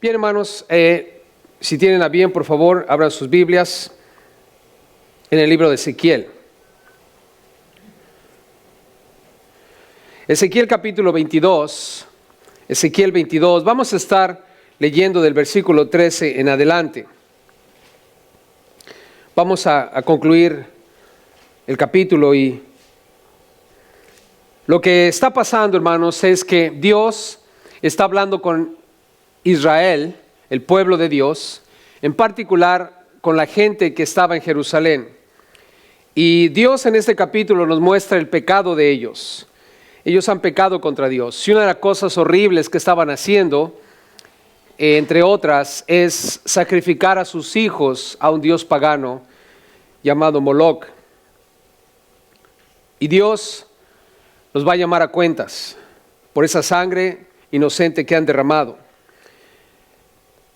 Bien, hermanos, si tienen a bien, por favor, abran sus Biblias en el libro de Ezequiel. Ezequiel capítulo 22, Ezequiel 22, vamos a estar leyendo del versículo 13 en adelante. Vamos a concluir el capítulo y lo que está pasando, hermanos, es que Dios está hablando con Israel, el pueblo de Dios, en particular con la gente que estaba en Jerusalén. Y Dios en este capítulo nos muestra el pecado de ellos. Ellos han pecado contra Dios. Y una de las cosas horribles que estaban haciendo, entre otras, es sacrificar a sus hijos a un dios pagano llamado Moloch. Y Dios los va a llamar a cuentas por esa sangre inocente que han derramado.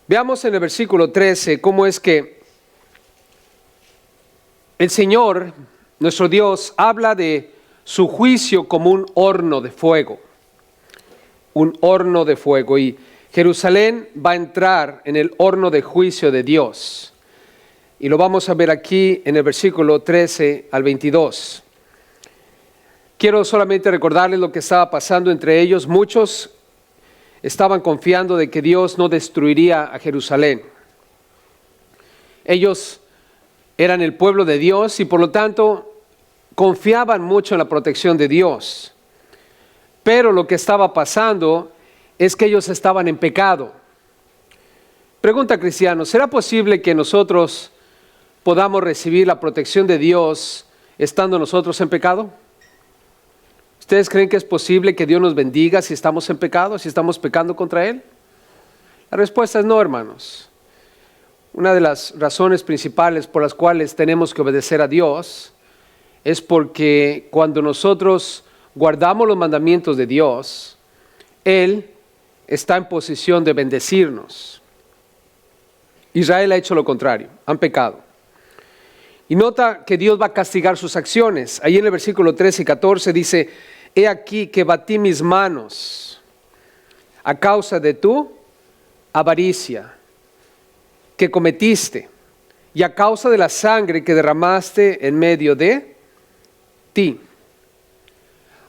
Veamos en el versículo 13 cómo es que el Señor, nuestro Dios, habla de su juicio como un horno de fuego. Un horno de fuego. Y Jerusalén va a entrar en el horno de juicio de Dios. Y lo vamos a ver aquí en el versículo 13 al 22. Quiero solamente recordarles lo que estaba pasando entre ellos. Muchos estaban confiando de que Dios no destruiría a Jerusalén. Ellos eran el pueblo de Dios y por lo tanto confiaban mucho en la protección de Dios. Pero lo que estaba pasando es que ellos estaban en pecado. Pregunta cristiano, ¿será posible que nosotros podamos recibir la protección de Dios estando nosotros en pecado? ¿Ustedes creen que es posible que Dios nos bendiga si estamos en pecado, si estamos pecando contra Él? La respuesta es no, hermanos. Una de las razones principales por las cuales tenemos que obedecer a Dios es porque cuando nosotros guardamos los mandamientos de Dios, Él está en posición de bendecirnos. Israel ha hecho lo contrario, han pecado. Y nota que Dios va a castigar sus acciones. Ahí en el versículo 13 y 14 dice: he aquí que batí mis manos a causa de tu avaricia que cometiste y a causa de la sangre que derramaste en medio de ti.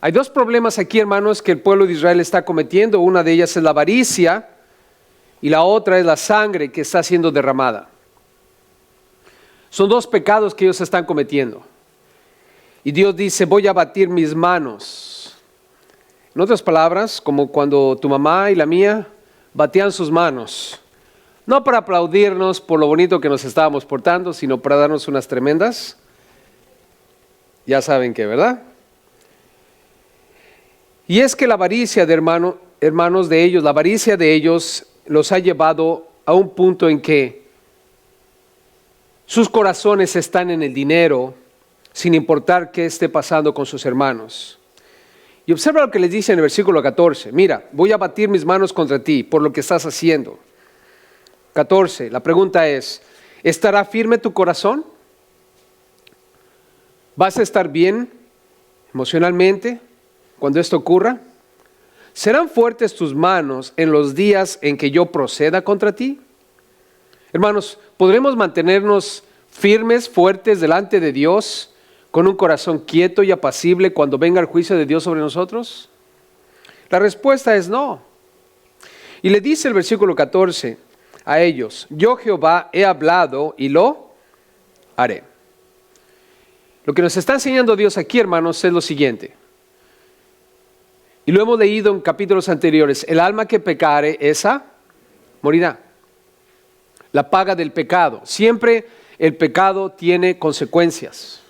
Hay dos problemas aquí, hermanos, que el pueblo de Israel está cometiendo. Una de ellas es la avaricia y la otra es la sangre que está siendo derramada. Son dos pecados que ellos están cometiendo. Y Dios dice: voy a batir mis manos. En otras palabras, como cuando tu mamá y la mía batían sus manos. No para aplaudirnos por lo bonito que nos estábamos portando, sino para darnos unas tremendas. Ya saben qué, ¿verdad? Y es que la avaricia de hermanos de ellos, la avaricia de ellos los ha llevado a un punto en que sus corazones están en el dinero, sin importar qué esté pasando con sus hermanos. Y observa lo que les dice en el versículo 14. Mira, voy a batir mis manos contra ti por lo que estás haciendo. 14, la pregunta es: ¿estará firme tu corazón? ¿Vas a estar bien emocionalmente cuando esto ocurra? ¿Serán fuertes tus manos en los días en que yo proceda contra ti? Hermanos, ¿podremos mantenernos firmes, fuertes delante de Dios con un corazón quieto y apacible cuando venga el juicio de Dios sobre nosotros? La respuesta es no. Y le dice el versículo 14 a ellos: yo Jehová he hablado y lo haré. Lo que nos está enseñando Dios aquí, hermanos, es lo siguiente. Y lo hemos leído en capítulos anteriores: el alma que pecare, esa morirá. La paga del pecado. Siempre el pecado tiene consecuencias.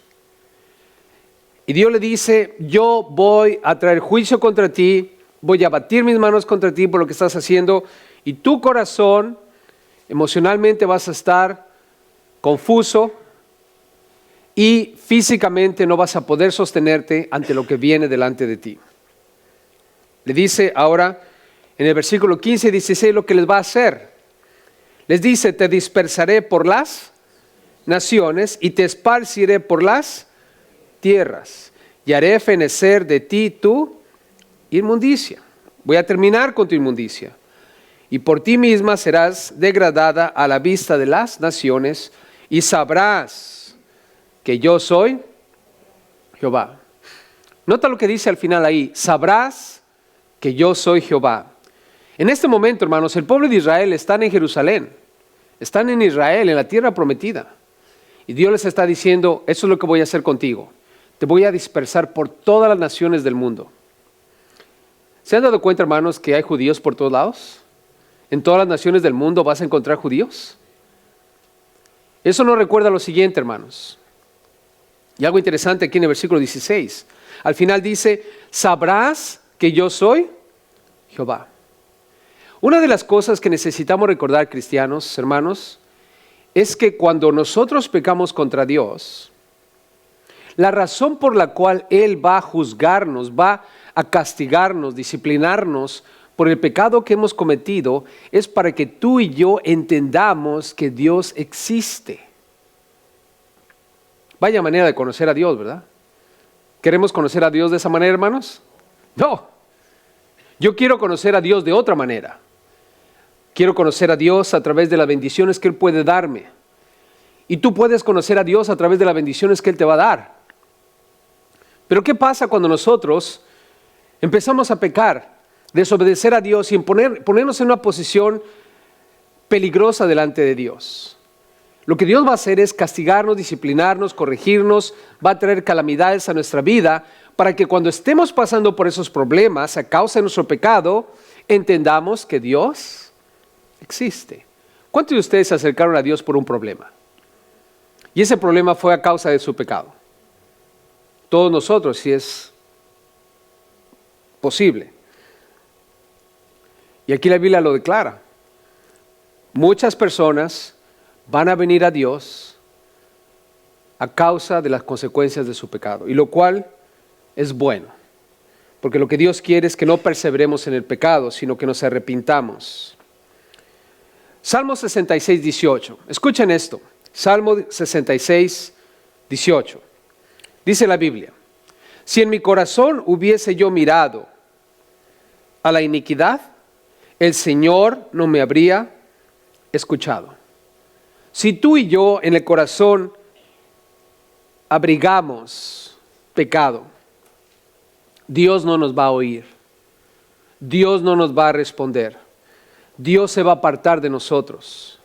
Y Dios le dice: yo voy a traer juicio contra ti, voy a batir mis manos contra ti por lo que estás haciendo, y tu corazón emocionalmente vas a estar confuso y físicamente no vas a poder sostenerte ante lo que viene delante de ti. Le dice ahora en el versículo 15 y 16 lo que les va a hacer. Les dice: te dispersaré por las naciones y te esparciré por las tierras y haré fenecer de ti tu inmundicia. Voy a terminar con tu inmundicia. y por ti misma serás degradada a la vista de las naciones, y sabrás que yo soy Jehová. Nota lo que dice al final ahí, sabrás que yo soy Jehová. En este momento, hermanos, el pueblo de Israel están en Jerusalén, están en Israel, en la tierra prometida. Y Dios les está diciendo, eso es lo que voy a hacer contigo. Te voy a dispersar por todas las naciones del mundo. ¿Se han dado cuenta, hermanos, que hay judíos por todos lados? En todas las naciones del mundo vas a encontrar judíos. Eso nos recuerda lo siguiente, hermanos. Y algo interesante aquí en el versículo 16. Al final dice, sabrás que yo soy Jehová. Una de las cosas que necesitamos recordar, cristianos, hermanos, es que cuando nosotros pecamos contra Dios, la razón por la cual Él va a juzgarnos, va a castigarnos, disciplinarnos por el pecado que hemos cometido, es para que tú y yo entendamos que Dios existe. Vaya manera de conocer a Dios, ¿verdad? ¿Queremos conocer a Dios de esa manera, hermanos? No. Yo quiero conocer a Dios de otra manera. Quiero conocer a Dios a través de las bendiciones que Él puede darme. Y tú puedes conocer a Dios a través de las bendiciones que Él te va a dar. Pero ¿qué pasa cuando nosotros empezamos a pecar, desobedecer a Dios y ponernos en una posición peligrosa delante de Dios? Lo que Dios va a hacer es castigarnos, disciplinarnos, corregirnos, va a traer calamidades a nuestra vida para que cuando estemos pasando por esos problemas a causa de nuestro pecado, entendamos que Dios existe. ¿Cuántos de ustedes se acercaron a Dios por un problema? Y ese problema fue a causa de su pecado. Todos nosotros, si es posible. Y aquí la Biblia lo declara. Muchas personas van a venir a Dios a causa de las consecuencias de su pecado, y lo cual es bueno, porque lo que Dios quiere es que no perseveremos en el pecado, sino que nos arrepintamos. Salmo 66, 18. Escuchen esto. Salmo 66, 18. Dice la Biblia, si en mi corazón hubiese yo mirado a la iniquidad, el Señor no me habría escuchado. Si tú y yo en el corazón abrigamos pecado, Dios no nos va a oír. Dios no nos va a responder. Dios se va a apartar de nosotros.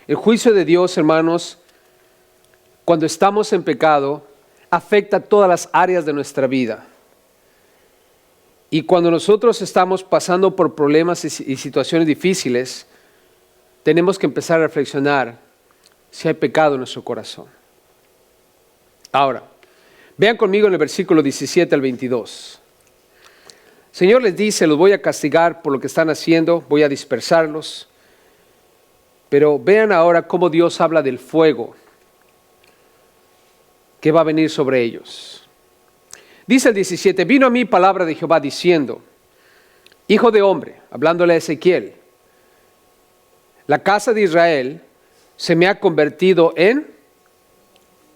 El juicio de Dios, hermanos, cuando estamos en pecado, afecta todas las áreas de nuestra vida. Y cuando nosotros estamos pasando por problemas y situaciones difíciles, tenemos que empezar a reflexionar si hay pecado en nuestro corazón. Ahora, vean conmigo en el versículo 17 al 22. El Señor les dice, los voy a castigar por lo que están haciendo, voy a dispersarlos. Pero vean ahora cómo Dios habla del fuego que va a venir sobre ellos. Dice el 17, vino a mí palabra de Jehová diciendo, hijo de hombre, hablándole a Ezequiel, la casa de Israel se me ha convertido en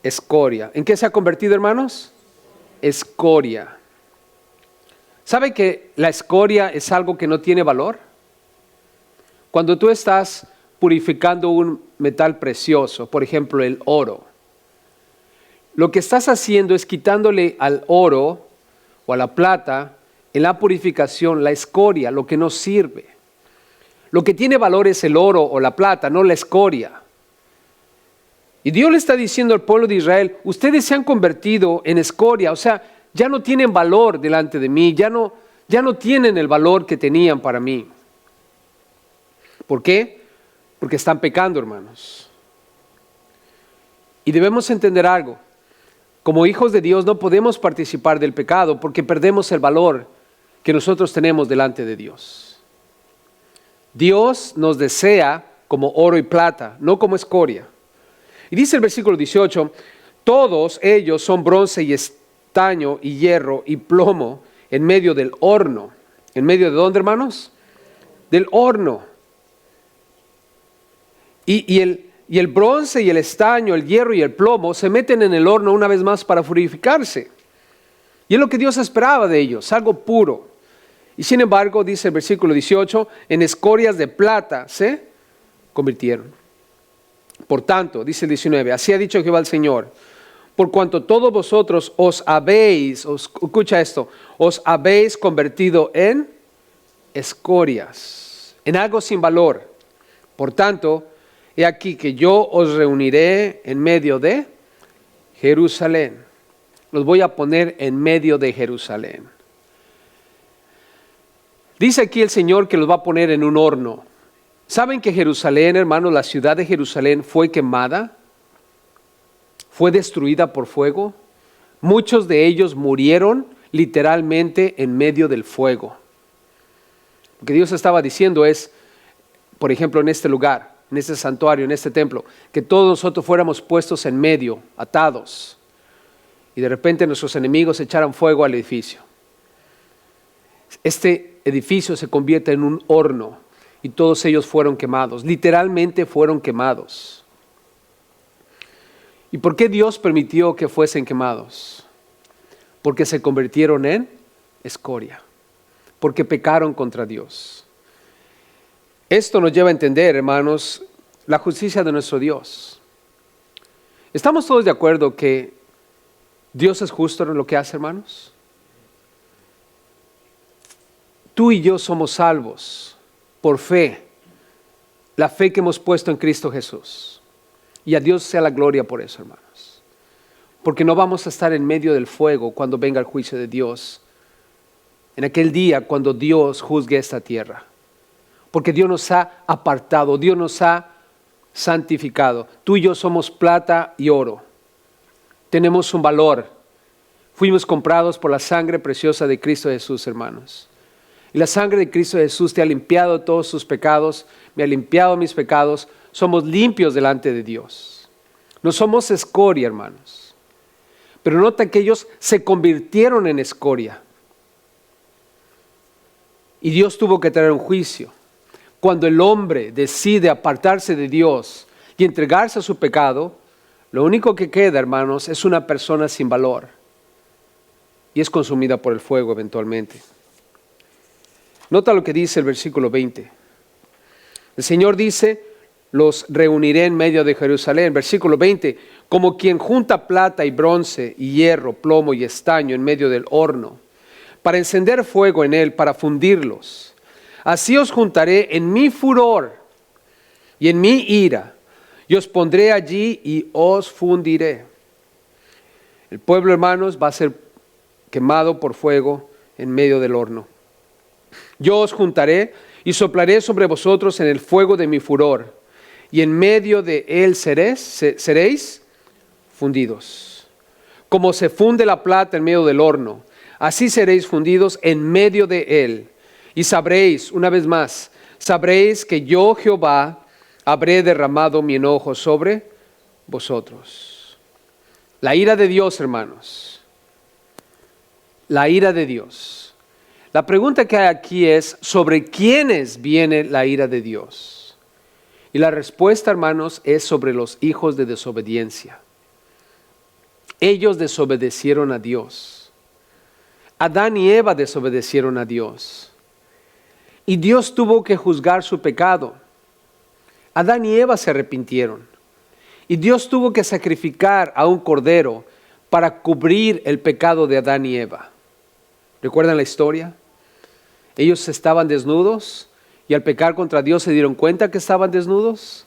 escoria. ¿En qué se ha convertido, hermanos? Escoria. ¿Sabe que la escoria es algo que no tiene valor? Cuando tú estás purificando un metal precioso, por ejemplo el oro, lo que estás haciendo es quitándole al oro o a la plata en la purificación la escoria, lo que no sirve. Lo que tiene valor es el oro o la plata, no la escoria. Y Dios le está diciendo al pueblo de Israel, ustedes se han convertido en escoria, o sea, ya no tienen valor delante de mí, ya no tienen el valor que tenían para mí. ¿Por qué? Porque están pecando, hermanos. Y debemos entender algo. Como hijos de Dios no podemos participar del pecado porque perdemos el valor que nosotros tenemos delante de Dios. Dios nos desea como oro y plata, no como escoria. Y dice el versículo 18, todos ellos son bronce y estaño y hierro y plomo en medio del horno. ¿En medio de dónde, hermanos? Del horno. Y el bronce y el estaño, el hierro y el plomo se meten en el horno una vez más para purificarse. Y es lo que Dios esperaba de ellos, algo puro. Y sin embargo, dice el versículo 18, en escorias de plata se convirtieron. Por tanto, dice el 19, así ha dicho Jehová el Señor, por cuanto todos vosotros escucha esto, os habéis convertido en escorias, en algo sin valor. Por tanto, he aquí que yo os reuniré en medio de Jerusalén. Los voy a poner en medio de Jerusalén. Dice aquí el Señor que los va a poner en un horno. ¿Saben que Jerusalén, hermanos, la ciudad de Jerusalén fue quemada? Fue destruida por fuego. Muchos de ellos murieron literalmente en medio del fuego. Lo que Dios estaba diciendo es, por ejemplo, en este lugar, en este santuario, en este templo, que todos nosotros fuéramos puestos en medio, atados, y de repente nuestros enemigos echaran fuego al edificio. Este edificio se convierte en un horno y todos ellos fueron quemados, literalmente fueron quemados. ¿Y por qué Dios permitió que fuesen quemados? Porque se convirtieron en escoria, porque pecaron contra Dios. Esto nos lleva a entender, hermanos, la justicia de nuestro Dios. ¿Estamos todos de acuerdo que Dios es justo en lo que hace, hermanos? Tú y yo somos salvos por fe, la fe que hemos puesto en Cristo Jesús. Y a Dios sea la gloria por eso, hermanos. Porque no vamos a estar en medio del fuego cuando venga el juicio de Dios, en aquel día cuando Dios juzgue esta tierra. Porque Dios nos ha apartado, Dios nos ha santificado. Tú y yo somos plata y oro. Tenemos un valor. Fuimos comprados por la sangre preciosa de Cristo Jesús, hermanos. Y la sangre de Cristo Jesús te ha limpiado todos tus pecados, me ha limpiado mis pecados. Somos limpios delante de Dios. No somos escoria, hermanos. Pero nota que ellos se convirtieron en escoria. Y Dios tuvo que traer un juicio. Cuando el hombre decide apartarse de Dios y entregarse a su pecado, lo único que queda, hermanos, es una persona sin valor. Y es consumida por el fuego eventualmente. Nota lo que dice el versículo 20. El Señor dice, los reuniré en medio de Jerusalén. Versículo 20, como quien junta plata y bronce y hierro, plomo y estaño en medio del horno, para encender fuego en él, para fundirlos. Así os juntaré en mi furor y en mi ira, y os pondré allí y os fundiré. El pueblo, hermanos, va a ser quemado por fuego en medio del horno. Yo os juntaré y soplaré sobre vosotros en el fuego de mi furor, y en medio de él seréis fundidos. Como se funde la plata en medio del horno, así seréis fundidos en medio de él. Y sabréis, una vez más, sabréis que yo, Jehová, habré derramado mi enojo sobre vosotros. La ira de Dios, hermanos. La ira de Dios. La pregunta que hay aquí es, ¿sobre quiénes viene la ira de Dios? Y la respuesta, hermanos, es sobre los hijos de desobediencia. Ellos desobedecieron a Dios. Adán y Eva desobedecieron a Dios. Y Dios tuvo que juzgar su pecado. Adán y Eva se arrepintieron. Y Dios tuvo que sacrificar a un cordero para cubrir el pecado de Adán y Eva. ¿Recuerdan la historia? Ellos estaban desnudos y al pecar contra Dios se dieron cuenta que estaban desnudos.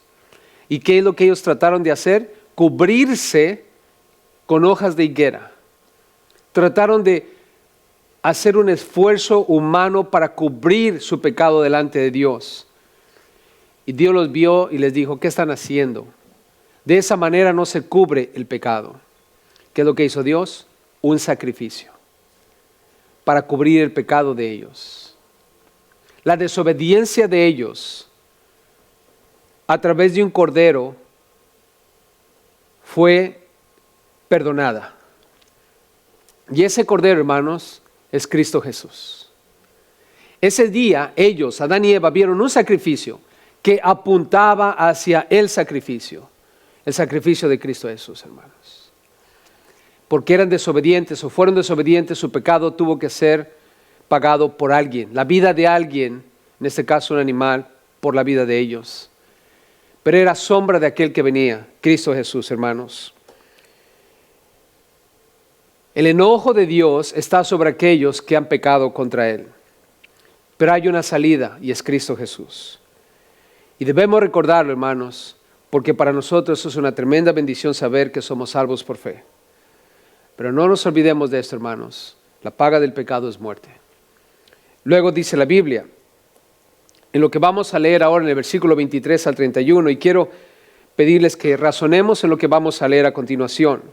¿Y qué es lo que ellos trataron de hacer? Cubrirse con hojas de higuera. Trataron de hacer un esfuerzo humano para cubrir su pecado delante de Dios. Y Dios los vio y les dijo, ¿qué están haciendo? De esa manera no se cubre el pecado. ¿Qué es lo que hizo Dios? Un sacrificio para cubrir el pecado de ellos. La desobediencia de ellos a través de un cordero fue perdonada. Y ese cordero, hermanos, es Cristo Jesús. Ese día ellos, Adán y Eva, vieron un sacrificio que apuntaba hacia el sacrificio de Cristo Jesús, hermanos. Porque eran desobedientes o fueron desobedientes, su pecado tuvo que ser pagado por alguien, la vida de alguien, en este caso un animal, por la vida de ellos. Pero era sombra de aquel que venía, Cristo Jesús, hermanos. El enojo de Dios está sobre aquellos que han pecado contra Él. Pero hay una salida y es Cristo Jesús. Y debemos recordarlo, hermanos, porque para nosotros eso es una tremenda bendición saber que somos salvos por fe. Pero no nos olvidemos de esto, hermanos. La paga del pecado es muerte. Luego dice la Biblia, en lo que vamos a leer ahora en el versículo 23 al 31, y quiero pedirles que razonemos en lo que vamos a leer a continuación.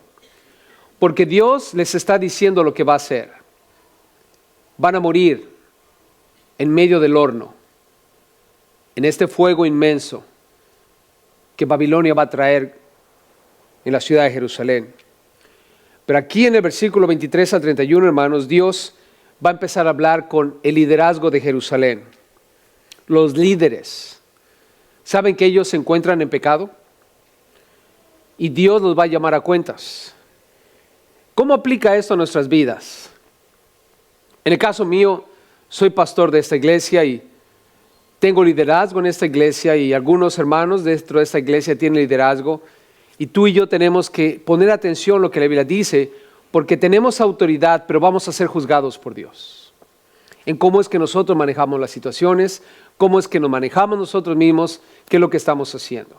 Porque Dios les está diciendo lo que va a hacer. Van a morir en medio del horno, en este fuego inmenso que Babilonia va a traer en la ciudad de Jerusalén. Pero aquí en el versículo 23 al 31, hermanos, Dios va a empezar a hablar con el liderazgo de Jerusalén. Los líderes, ¿saben que ellos se encuentran en pecado? Y Dios los va a llamar a cuentas. ¿Cómo aplica esto a nuestras vidas? En el caso mío, soy pastor de esta iglesia y tengo liderazgo en esta iglesia y algunos hermanos dentro de esta iglesia tienen liderazgo y tú y yo tenemos que poner atención a lo que la Biblia dice porque tenemos autoridad, pero vamos a ser juzgados por Dios. En cómo es que nosotros manejamos las situaciones, cómo es que nos manejamos nosotros mismos, qué es lo que estamos haciendo.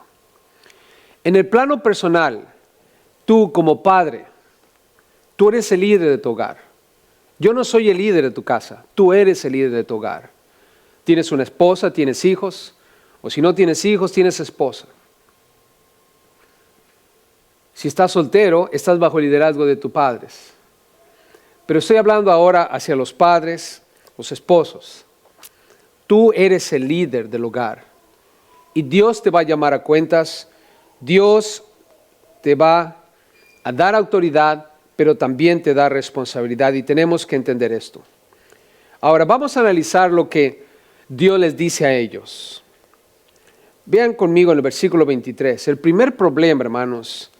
En el plano personal, tú como padre, tú eres el líder de tu hogar. Yo no soy el líder de tu casa, tú eres el líder de tu hogar. Tienes una esposa, tienes hijos, o si no tienes hijos, tienes esposa. Si estás soltero, estás bajo el liderazgo de tus padres. Pero estoy hablando ahora hacia los padres, los esposos. Tú eres el líder del hogar y Dios te va a llamar a cuentas, Dios te va a dar autoridad, pero también te da responsabilidad y tenemos que entender esto. Ahora vamos a analizar lo que Dios les dice a ellos. Vean conmigo en el versículo 23. El primer problema, hermanos,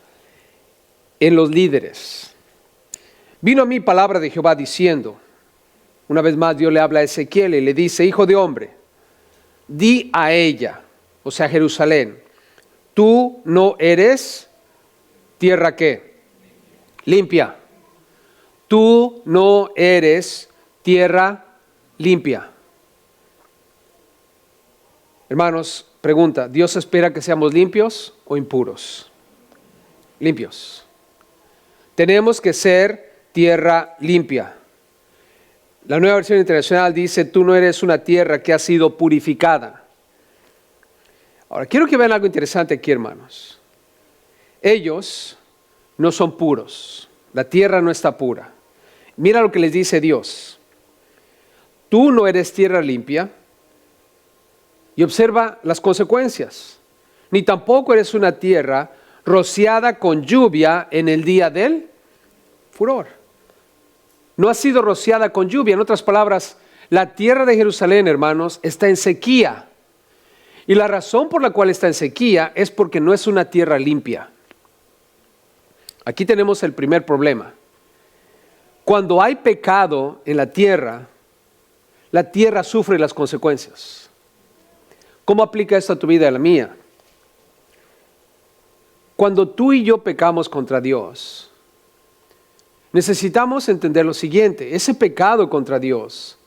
en los líderes. Vino a mí palabra de Jehová diciendo, una vez más Dios le habla a Ezequiel y le dice, hijo de hombre, di a ella, o sea Jerusalén, tú no eres tierra ¿qué? Limpia. Tú no eres tierra limpia. Hermanos, pregunta, ¿Dios espera que seamos limpios o impuros? Limpios. Tenemos que ser tierra limpia. La Nueva Versión Internacional dice, tú no eres una tierra que ha sido purificada. Ahora, quiero que vean algo interesante aquí, hermanos. Ellos no son puros. La tierra no está pura. Mira lo que les dice Dios. Tú no eres tierra limpia. Y observa las consecuencias. Ni tampoco eres una tierra rociada con lluvia en el día del furor. No ha sido rociada con lluvia. En otras palabras, la tierra de Jerusalén, hermanos, está en sequía. Y la razón por la cual está en sequía es porque no es una tierra limpia. Aquí tenemos el primer problema. Cuando hay pecado en la tierra sufre las consecuencias. ¿Cómo aplica esto a tu vida y a la mía? Cuando tú y yo pecamos contra Dios, necesitamos entender lo siguiente, ese pecado contra Dios,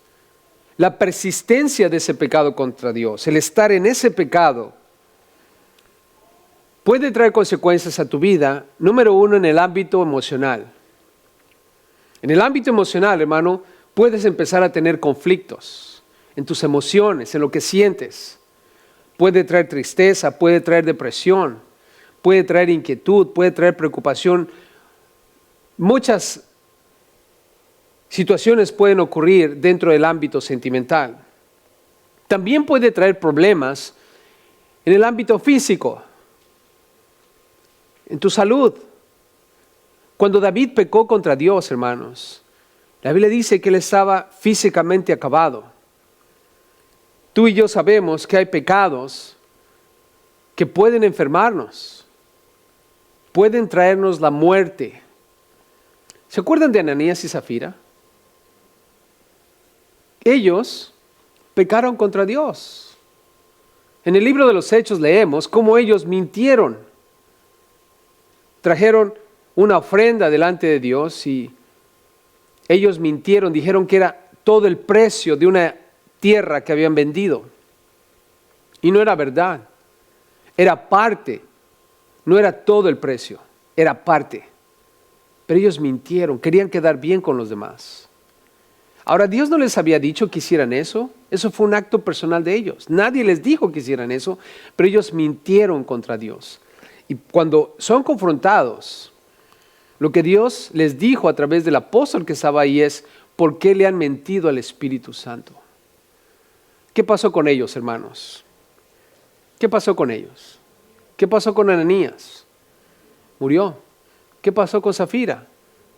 la persistencia de ese pecado contra Dios, el estar en ese pecado, puede traer consecuencias a tu vida, número uno, en el ámbito emocional. En el ámbito emocional, hermano, puedes empezar a tener conflictos en tus emociones, en lo que sientes. Puede traer tristeza, puede traer depresión, puede traer inquietud, puede traer preocupación. Muchas situaciones pueden ocurrir dentro del ámbito sentimental. También puede traer problemas en el ámbito físico, en tu salud. Cuando David pecó contra Dios, hermanos, la Biblia dice que él estaba físicamente acabado. Tú y yo sabemos que hay pecados que pueden enfermarnos, pueden traernos la muerte. ¿Se acuerdan de Ananías y Zafira? ellos pecaron contra Dios. En el libro de los Hechos leemos cómo ellos mintieron. Trajeron una ofrenda delante de Dios y ellos mintieron, dijeron que era todo el precio de una tierra que habían vendido. Y no era verdad, era parte, no era todo el precio, era parte. Pero ellos mintieron, querían quedar bien con los demás. Ahora, Dios no les había dicho que hicieran eso. Eso fue un acto personal de ellos. Nadie les dijo que hicieran eso, pero ellos mintieron contra Dios. Y cuando son confrontados, lo que Dios les dijo a través del apóstol que estaba ahí es: ¿por qué le han mentido al Espíritu Santo? ¿Qué pasó con ellos, hermanos? ¿Qué pasó con ellos? ¿Qué pasó con Ananías? Murió. ¿Qué pasó con Zafira?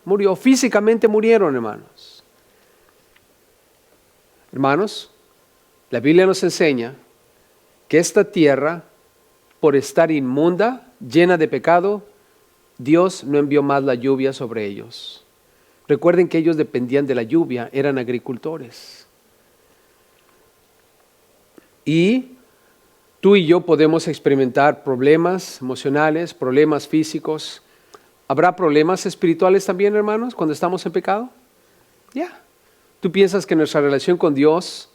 Murió. Físicamente murieron, hermanos. Hermanos, la Biblia nos enseña que esta tierra, por estar inmunda, llena de pecado, Dios no envió más la lluvia sobre ellos. Recuerden que ellos dependían de la lluvia, eran agricultores. Y tú y yo podemos experimentar problemas emocionales, problemas físicos. ¿Habrá problemas espirituales también, hermanos, cuando estamos en pecado? Ya. ¿Tú piensas que nuestra relación con Dios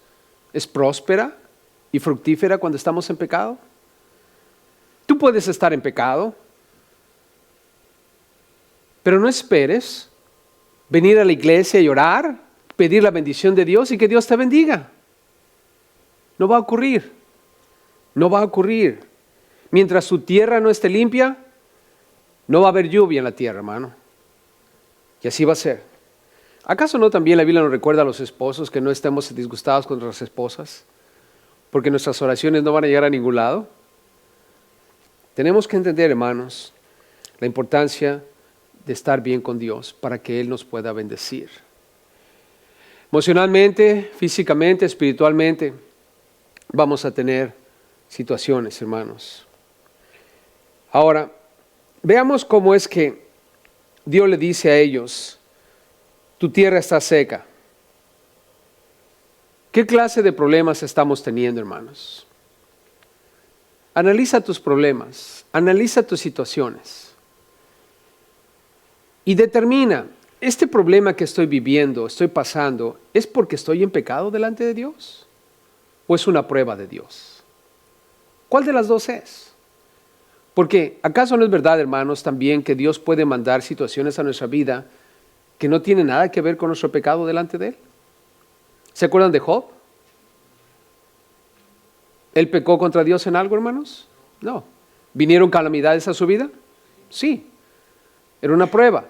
es próspera y fructífera cuando estamos en pecado? Tú puedes estar en pecado, pero no esperes venir a la iglesia y orar, pedir la bendición de Dios y que Dios te bendiga. No va a ocurrir. No va a ocurrir. Mientras tu tierra no esté limpia, no va a haber lluvia en la tierra, hermano. Y así va a ser. ¿Acaso no también la Biblia nos recuerda a los esposos que no estemos disgustados con nuestras esposas? Porque nuestras oraciones no van a llegar a ningún lado. Tenemos que entender, hermanos, la importancia de estar bien con Dios para que Él nos pueda bendecir. Emocionalmente, físicamente, espiritualmente, vamos a tener situaciones, hermanos. Ahora, veamos cómo es que Dios le dice a ellos: tu tierra está seca. ¿Qué clase de problemas estamos teniendo, hermanos? Analiza tus problemas, analiza tus situaciones y determina: ¿este problema que estoy viviendo, estoy pasando, es porque estoy en pecado delante de Dios? ¿O es una prueba de Dios? ¿Cuál de las dos es? Porque ¿acaso no es verdad, hermanos, también que Dios puede mandar situaciones a nuestra vida que no tienen nada que ver con nuestro pecado delante de Él? ¿Se acuerdan de Job? ¿Él pecó contra Dios en algo, hermanos? No. ¿Vinieron calamidades a su vida? Sí. Era una prueba.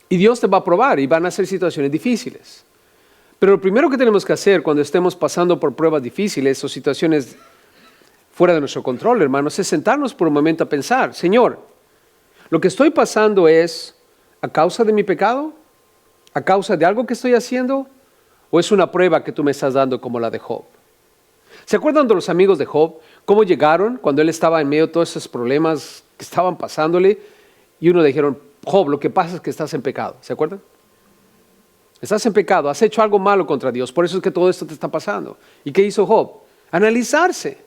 Y Dios te va a probar y van a ser situaciones difíciles. Pero lo primero que tenemos que hacer cuando estemos pasando por pruebas difíciles o situaciones fuera de nuestro control, hermanos, es sentarnos por un momento a pensar: Señor, ¿lo que estoy pasando es a causa de mi pecado? ¿A causa de algo que estoy haciendo? ¿O es una prueba que tú me estás dando como la de Job? ¿Se acuerdan de los amigos de Job? ¿Cómo llegaron cuando él estaba en medio de todos esos problemas que estaban pasándole? Y uno dijeron: Job, lo que pasa es que estás en pecado. ¿Se acuerdan? Estás en pecado, has hecho algo malo contra Dios, por eso es que todo esto te está pasando. ¿Y qué hizo Job? Analizarse.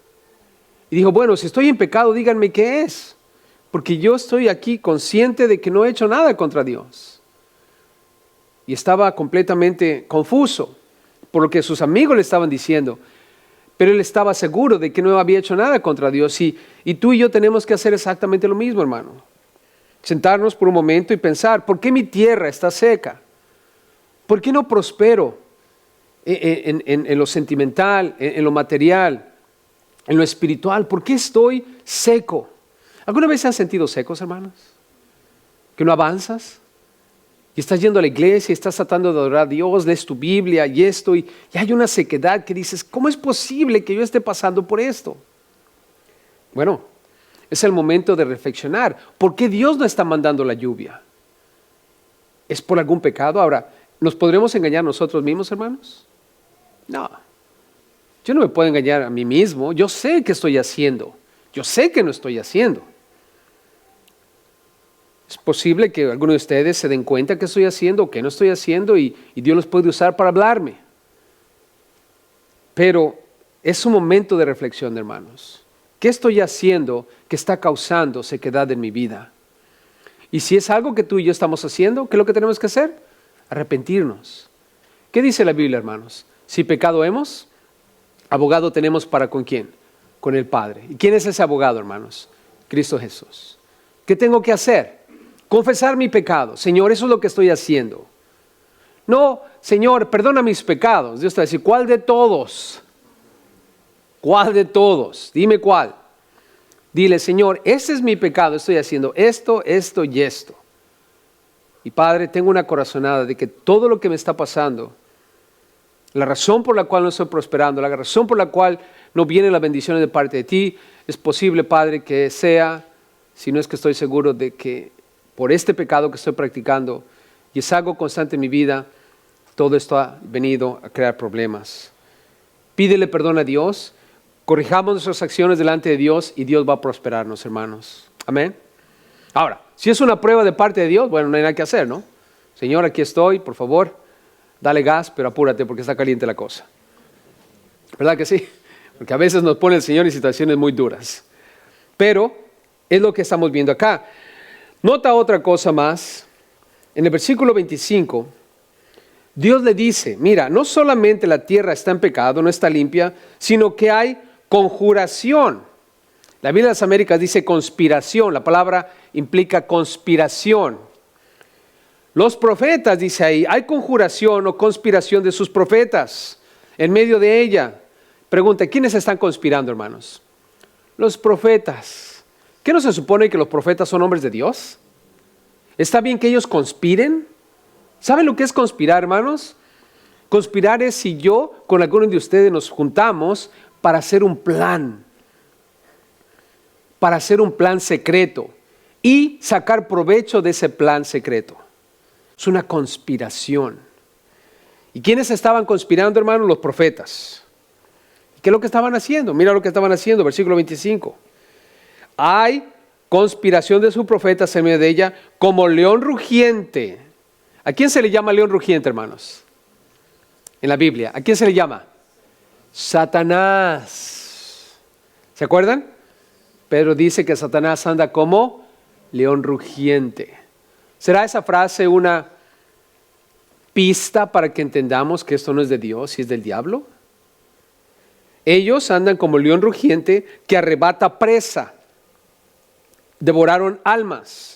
Y dijo: bueno, si estoy en pecado, díganme qué es. Porque yo estoy aquí consciente de que no he hecho nada contra Dios. Y estaba completamente confuso por lo que sus amigos le estaban diciendo. Pero él estaba seguro de que no había hecho nada contra Dios. Y tú y yo tenemos que hacer exactamente lo mismo, hermano. Sentarnos por un momento y pensar: ¿por qué mi tierra está seca? ¿Por qué no prospero en lo sentimental, en lo material, en lo espiritual? ¿Por qué estoy seco? ¿Alguna vez se han sentido secos, hermanos? ¿Que no avanzas? Y estás yendo a la iglesia y estás tratando de adorar a Dios, lees tu Biblia y esto, y hay una sequedad que dices: ¿cómo es posible que yo esté pasando por esto? Bueno, es el momento de reflexionar. ¿Por qué Dios no está mandando la lluvia? ¿Es por algún pecado? Ahora, ¿nos podremos engañar nosotros mismos, hermanos? No. Yo no me puedo engañar a mí mismo. Yo sé qué estoy haciendo. Yo sé que no estoy haciendo. Es posible que algunos de ustedes se den cuenta que estoy haciendo o que no estoy haciendo y Dios los puede usar para hablarme. Pero es un momento de reflexión, hermanos. ¿Qué estoy haciendo que está causando sequedad en mi vida? Y si es algo que tú y yo estamos haciendo, ¿qué es lo que tenemos que hacer? Arrepentirnos. ¿Qué dice la Biblia, hermanos? Si pecado hemos, abogado tenemos para ¿con quién? Con el Padre. ¿Y quién es ese abogado, hermanos? Cristo Jesús. ¿Qué tengo que hacer? Confesar mi pecado. Señor, eso es lo que estoy haciendo. No, Señor, perdona mis pecados. Dios te va a decir, ¿cuál de todos? ¿Cuál de todos? Dime cuál. Dile, Señor, ese es mi pecado, estoy haciendo esto, esto y esto. Y Padre, tengo una corazonada de que todo lo que me está pasando, la razón por la cual no estoy prosperando, la razón por la cual no vienen las bendiciones de parte de ti, es posible, Padre, que sea, si no es que estoy seguro de que por este pecado que estoy practicando y es algo constante en mi vida, todo esto ha venido a crear problemas. Pídele perdón a Dios, corrijamos nuestras acciones delante de Dios y Dios va a prosperarnos, hermanos. Amén. Ahora, si es una prueba de parte de Dios, bueno, no hay nada que hacer, ¿no? Señor, aquí estoy, por favor, dale gas, pero apúrate porque está caliente la cosa. ¿Verdad que sí? Porque a veces nos pone el Señor en situaciones muy duras. Pero es lo que estamos viendo acá. Nota otra cosa más. En el versículo 25, Dios le dice, mira, no solamente la tierra está en pecado, no está limpia, sino que hay conjuración. La Biblia de las Américas dice conspiración, la palabra implica conspiración. Los profetas, dice ahí, hay conjuración o conspiración de sus profetas en medio de ella. Pregunta, ¿quiénes están conspirando, hermanos? Los profetas. ¿Qué no se supone que los profetas son hombres de Dios? ¿Está bien que ellos conspiren? ¿Saben lo que es conspirar, hermanos? Conspirar es si yo con alguno de ustedes nos juntamos para hacer un plan secreto y sacar provecho de ese plan secreto. Es una conspiración. ¿Y quiénes estaban conspirando, hermanos? Los profetas. ¿Qué es lo que estaban haciendo? Mira lo que estaban haciendo, versículo 25. Hay conspiración de sus profetas en medio de ella como león rugiente. ¿A quién se le llama león rugiente, hermanos? En la Biblia. ¿A quién se le llama? Satanás. ¿Se acuerdan? Pedro dice que Satanás anda como león rugiente. ¿Será esa frase una pista para que entendamos que esto no es de Dios y es del diablo? Ellos andan como león rugiente que arrebata presa. Devoraron almas.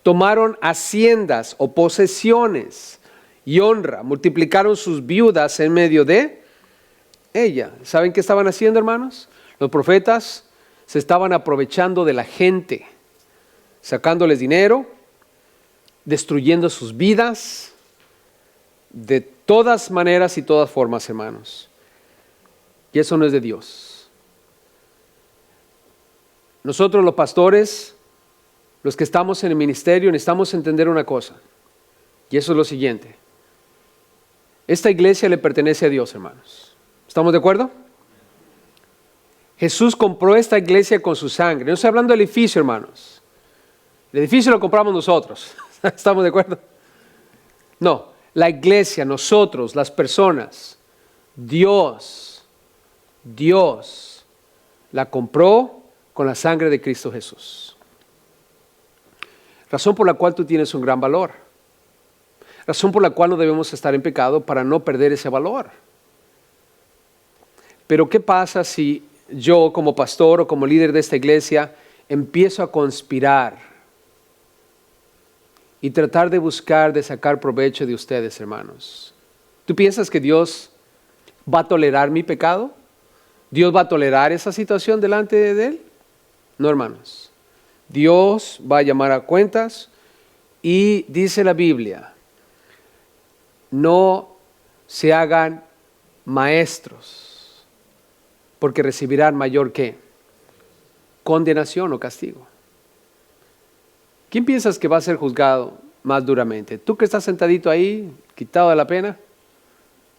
Tomaron haciendas o posesiones y honra. Multiplicaron sus viudas en medio de ella. ¿Saben qué estaban haciendo, hermanos? Los profetas se estaban aprovechando de la gente, sacándoles dinero, destruyendo sus vidas, de todas maneras y todas formas, hermanos. Y eso no es de Dios. Nosotros los pastores, los que estamos en el ministerio, necesitamos entender una cosa. Y eso es lo siguiente. Esta iglesia le pertenece a Dios, hermanos. ¿Estamos de acuerdo? Jesús compró esta iglesia con su sangre. No estoy hablando del edificio, hermanos. El edificio lo compramos nosotros. ¿Estamos de acuerdo? No, la iglesia, nosotros, las personas, Dios la compró con la sangre de Cristo Jesús. Razón por la cual tú tienes un gran valor. Razón por la cual no debemos estar en pecado para no perder ese valor. Pero ¿qué pasa si yo como pastor o como líder de esta iglesia empiezo a conspirar y tratar de buscar, de sacar provecho de ustedes, hermanos? ¿Tú piensas que Dios va a tolerar mi pecado? ¿Dios va a tolerar esa situación delante de Él? No, hermanos. Dios va a llamar a cuentas y dice la Biblia, no se hagan maestros, porque recibirán mayor ¿qué? Condenación o castigo. ¿Quién piensas que va a ser juzgado más duramente? ¿Tú que estás sentadito ahí, quitado de la pena?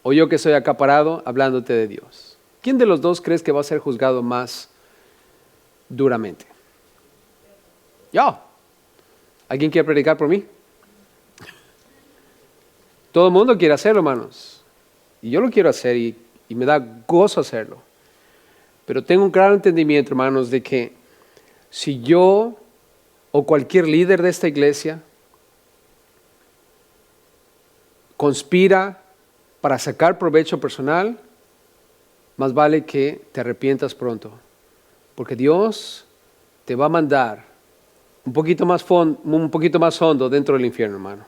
¿O yo que estoy acá parado hablándote de Dios? ¿Quién de los dos crees que va a ser juzgado más duramente? Yo. ¿Alguien quiere predicar por mí? Todo el mundo quiere hacerlo, hermanos. Y yo lo quiero hacer y y me da gozo hacerlo. Pero tengo un claro entendimiento, hermanos, de que si yo o cualquier líder de esta iglesia conspira para sacar provecho personal, más vale que te arrepientas pronto, porque Dios te va a mandar un poquito más hondo dentro del infierno, hermano.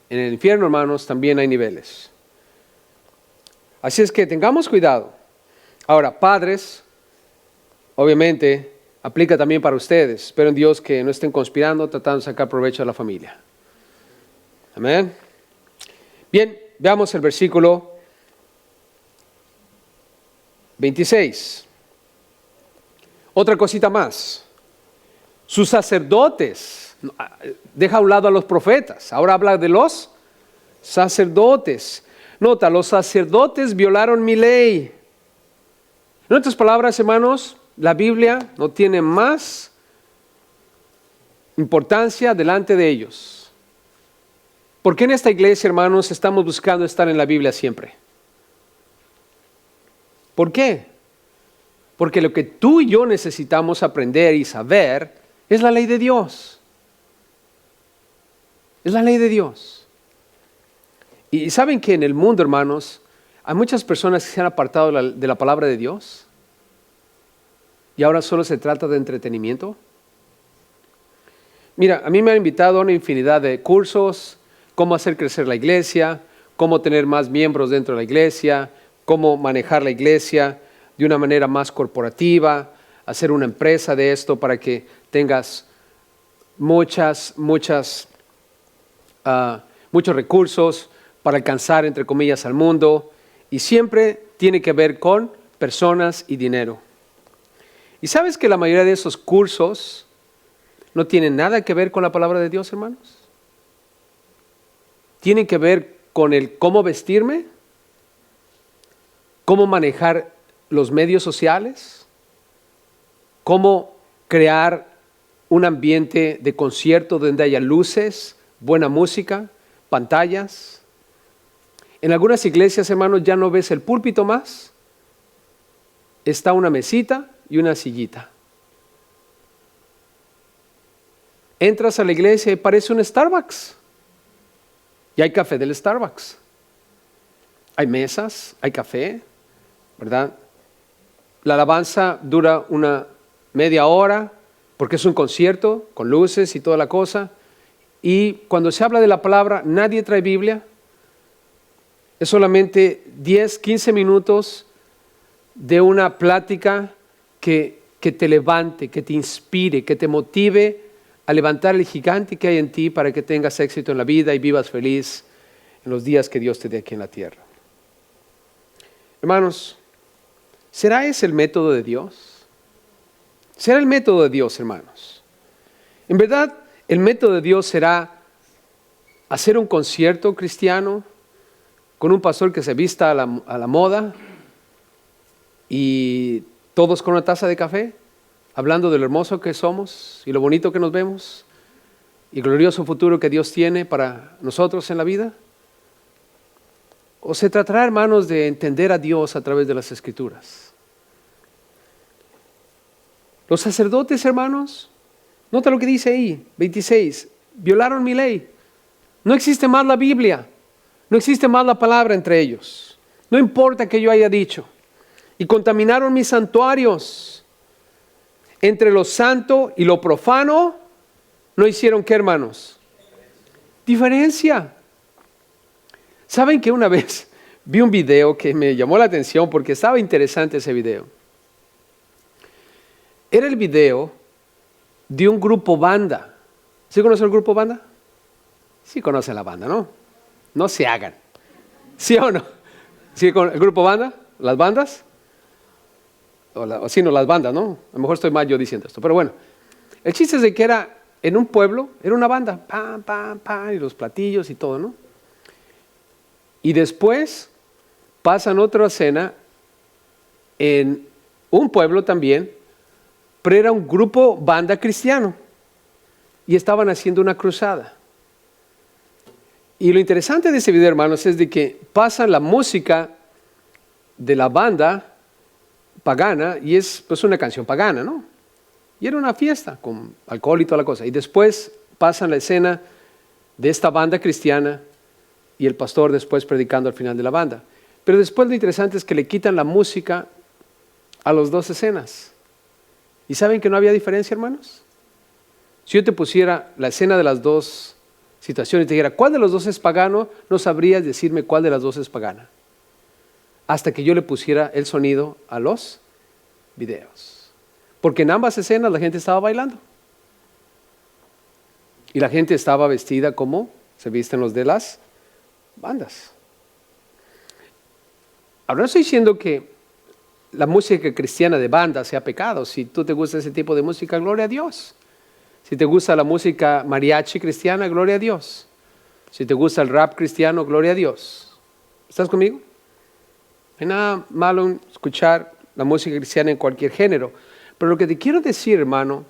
En el infierno, hermanos, también hay niveles. Así es que tengamos cuidado. Ahora, padres, obviamente, aplica también para ustedes. Espero en Dios que no estén conspirando, tratando de sacar provecho de la familia. Amén. Bien, veamos el versículo 26. Otra cosita más. Sus sacerdotes, deja a un lado a los profetas, ahora habla de los sacerdotes. Nota, los sacerdotes violaron mi ley. En otras palabras, hermanos, la Biblia no tiene más importancia delante de ellos. ¿Por qué en esta iglesia, hermanos, estamos buscando estar en la Biblia siempre? ¿Por qué? Porque lo que tú y yo necesitamos aprender y saber es la ley de Dios. Es la ley de Dios. Y saben que en el mundo, hermanos, hay muchas personas que se han apartado de la palabra de Dios y ahora solo se trata de entretenimiento. Mira, a mí me han invitado a una infinidad de cursos, cómo hacer crecer la iglesia, cómo tener más miembros dentro de la iglesia, cómo manejar la iglesia de una manera más corporativa, hacer una empresa de esto para que tengas muchos recursos para alcanzar, entre comillas, al mundo. Y siempre tiene que ver con personas y dinero. ¿Y sabes que la mayoría de esos cursos no tienen nada que ver con la palabra de Dios, hermanos? Tienen que ver con el cómo vestirme, cómo manejar los medios sociales, cómo crear un ambiente de concierto donde haya luces, buena música, pantallas. En algunas iglesias, hermanos, ya no ves el púlpito más. Está una mesita y una sillita. Entras a la iglesia y parece un Starbucks. Y hay café del Starbucks. Hay mesas, hay café, ¿verdad? La alabanza dura una media hora porque es un concierto con luces y toda la cosa. Y cuando se habla de la palabra, nadie trae Biblia. Es solamente 10, 15 minutos de una plática que te levante, que te inspire, que te motive a levantar el gigante que hay en ti para que tengas éxito en la vida y vivas feliz en los días que Dios te dé aquí en la tierra. Hermanos, ¿será ese el método de Dios? ¿Será el método de Dios, hermanos? En verdad, el método de Dios será hacer un concierto cristiano con un pastor que se vista a la moda y todos con una taza de café, hablando de lo hermoso que somos y lo bonito que nos vemos y el glorioso futuro que Dios tiene para nosotros en la vida. ¿O se tratará, hermanos, de entender a Dios a través de las Escrituras? Los sacerdotes, hermanos, nota lo que dice ahí, 26, violaron mi ley. No existe más la Biblia, no existe más la palabra entre ellos. No importa que yo haya dicho. Y contaminaron mis santuarios. Entre lo santo y lo profano, no hicieron ¿qué, hermanos? Diferencia. ¿Saben que una vez vi un video que me llamó la atención porque estaba interesante ese video? Era el video de un grupo banda. ¿Sí conocen el grupo banda? Sí conocen la banda, ¿no? No se hagan. ¿Sí o no? ¿Sí con el grupo banda? ¿Las bandas? Las bandas, ¿no? A lo mejor estoy mal yo diciendo esto. Pero bueno, el chiste es de que era en un pueblo, era una banda. Pam, pam, pam, y los platillos y todo, ¿no? Y después pasan otra escena en un pueblo también, pero era un grupo banda cristiano y estaban haciendo una cruzada. Y lo interesante de este video, hermanos, es de que pasan la música de la banda pagana y es pues una canción pagana, ¿no? Y era una fiesta con alcohol y toda la cosa. Y después pasan la escena de esta banda cristiana y el pastor después predicando al final de la banda. Pero después lo interesante es que le quitan la música a las dos escenas. ¿Y saben que no había diferencia, hermanos? Si yo te pusiera la escena de las dos situaciones y te dijera, ¿cuál de los dos es pagano? No sabrías decirme cuál de las dos es pagana. Hasta que yo le pusiera el sonido a los videos. Porque en ambas escenas la gente estaba bailando. Y la gente estaba vestida como se visten los de las bandas. Ahora no estoy diciendo que la música cristiana de banda sea pecado. Si tú te gusta ese tipo de música, gloria a Dios. Si te gusta la música mariachi cristiana, gloria a Dios. Si te gusta el rap cristiano, gloria a Dios. ¿Estás conmigo? No hay nada malo en escuchar la música cristiana en cualquier género. Pero lo que te quiero decir, hermano,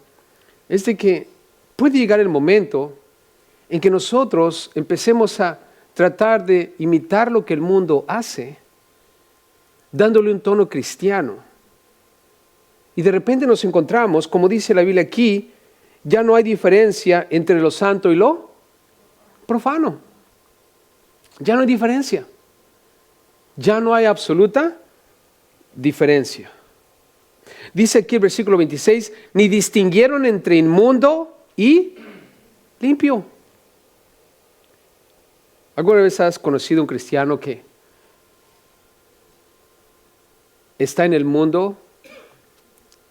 es de que puede llegar el momento en que nosotros empecemos a tratar de imitar lo que el mundo hace, dándole un tono cristiano. Y de repente nos encontramos, como dice la Biblia aquí, ya no hay diferencia entre lo santo y lo profano. Ya no hay diferencia. Ya no hay absoluta diferencia. Dice aquí el versículo 26, ni distinguieron entre inmundo y limpio. ¿Alguna vez has conocido un cristiano que está en el mundo,